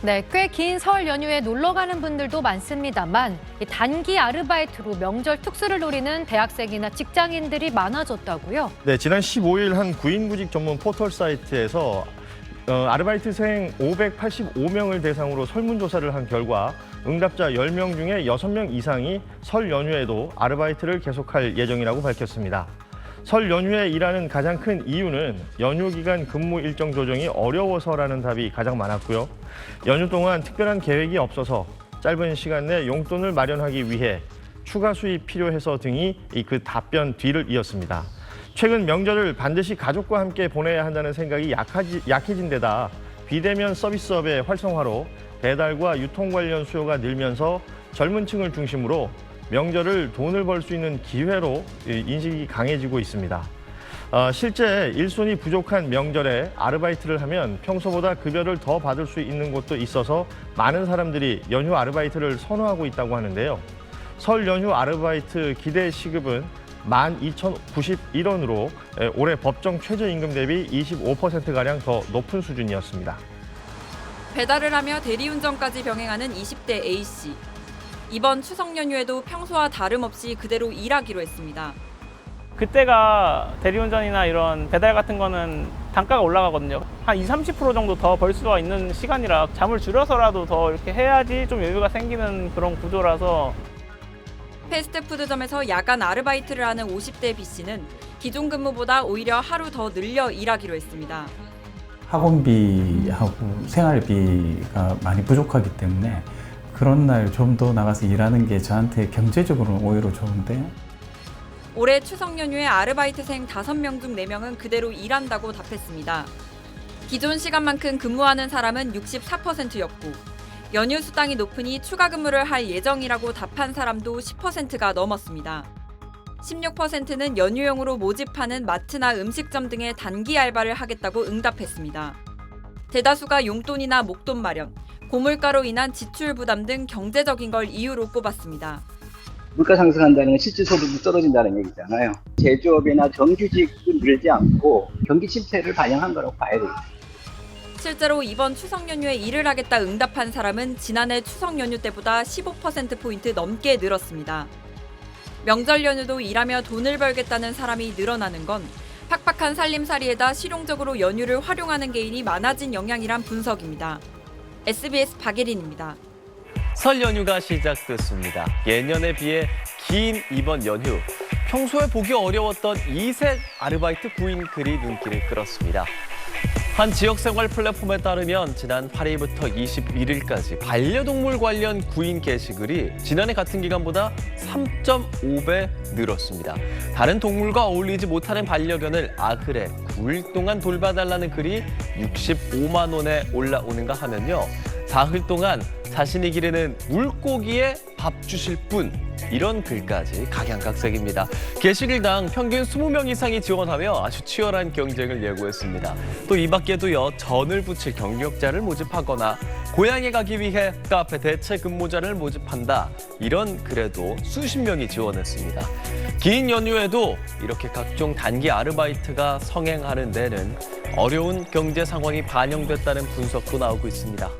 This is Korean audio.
네, 꽤 긴 설 연휴에 놀러 가는 분들도 많습니다만 이 단기 아르바이트로 명절 특수를 노리는 대학생이나 직장인들이 많아졌다고요? 네, 지난 15일 한 구인구직 전문 포털 사이트에서 아르바이트생 585명을 대상으로 설문조사를 한 결과 응답자 10명 중에 6명 이상이 설 연휴에도 아르바이트를 계속할 예정이라고 밝혔습니다. 설 연휴에 일하는 가장 큰 이유는 연휴 기간 근무 일정 조정이 어려워서라는 답이 가장 많았고요. 연휴 동안 특별한 계획이 없어서 짧은 시간 내 용돈을 마련하기 위해 추가 수입 필요해서 등이 그 답변 뒤를 이었습니다. 최근 명절을 반드시 가족과 함께 보내야 한다는 생각이 약해진 데다 비대면 서비스업의 활성화로 배달과 유통 관련 수요가 늘면서 젊은 층을 중심으로 명절을 돈을 벌 수 있는 기회로 인식이 강해지고 있습니다. 실제 일손이 부족한 명절에 아르바이트를 하면 평소보다 급여를 더 받을 수 있는 곳도 있어서 많은 사람들이 연휴 아르바이트를 선호하고 있다고 하는데요. 설 연휴 아르바이트 기대 시급은 12,091원으로 올해 법정 최저임금 대비 25%가량 더 높은 수준이었습니다. 배달을 하며 대리운전까지 병행하는 20대 A씨. 이번 추석 연휴에도 평소와 다름없이 그대로 일하기로 했습니다. 그때가 대리운전이나 이런 배달 같은 거는 단가가 올라가거든요. 한 20-30% 정도 더 벌 수가 있는 시간이라 잠을 줄여서라도 더 이렇게 해야지 좀 여유가 생기는 그런 구조라서. 패스트푸드점에서 야간 아르바이트를 하는 50대 B씨는 기존 근무보다 오히려 하루 더 늘려 일하기로 했습니다. 학원비하고 생활비가 많이 부족하기 때문에 그런 날 좀 더 나가서 일하는 게 저한테 경제적으로는 오히려 좋은데. 올해 추석 연휴에 아르바이트생 5명 중 4명은 그대로 일한다고 답했습니다. 기존 시간만큼 근무하는 사람은 64%였고 연휴 수당이 높으니 추가 근무를 할 예정이라고 답한 사람도 10%가 넘었습니다. 16%는 연휴용으로 모집하는 마트나 음식점 등의 단기 알바를 하겠다고 응답했습니다. 대다수가 용돈이나 목돈 마련, 고물가로 인한 지출 부담 등 경제적인 걸 이유로 꼽았습니다. 물가 상승한다는 건 실질 소득이 떨어진다는 얘기잖아요. 제조업이나 정규직은 늘지 않고 경기 침체를 반영한 거라고 봐야 되겠습니다. 실제로 이번 추석 연휴에 일을 하겠다 응답한 사람은 지난해 추석 연휴 때보다 15%포인트 넘게 늘었습니다. 명절 연휴도 일하며 돈을 벌겠다는 사람이 늘어나는 건 팍팍한 살림살이에다 실용적으로 연휴를 활용하는 개인이 많아진 영향이란 분석입니다. SBS 박예린입니다. 설 연휴가 시작됐습니다. 예년에 비해 긴 이번 연휴, 평소에 보기 어려웠던 이색 아르바이트 구인 글이 눈길을 끌었습니다. 한 지역생활 플랫폼에 따르면 지난 8일부터 21일까지 반려동물 관련 구인 게시글이 지난해 같은 기간보다 3.5배 늘었습니다. 다른 동물과 어울리지 못하는 반려견을 아흐레 9일 동안 돌봐달라는 글이 65만 원에 올라오는가 하면요. 사흘 동안 자신이 기르는 물고기에 밥 주실 분, 이런 글까지 각양각색입니다. 게시글당 평균 20명 이상이 지원하며 아주 치열한 경쟁을 예고했습니다. 또 이 밖에도요, 전을 붙일 경력자를 모집하거나 고향에 가기 위해 카페 대체 근무자를 모집한다. 이런 글에도 수십 명이 지원했습니다. 긴 연휴에도 이렇게 각종 단기 아르바이트가 성행하는 데는 어려운 경제 상황이 반영됐다는 분석도 나오고 있습니다.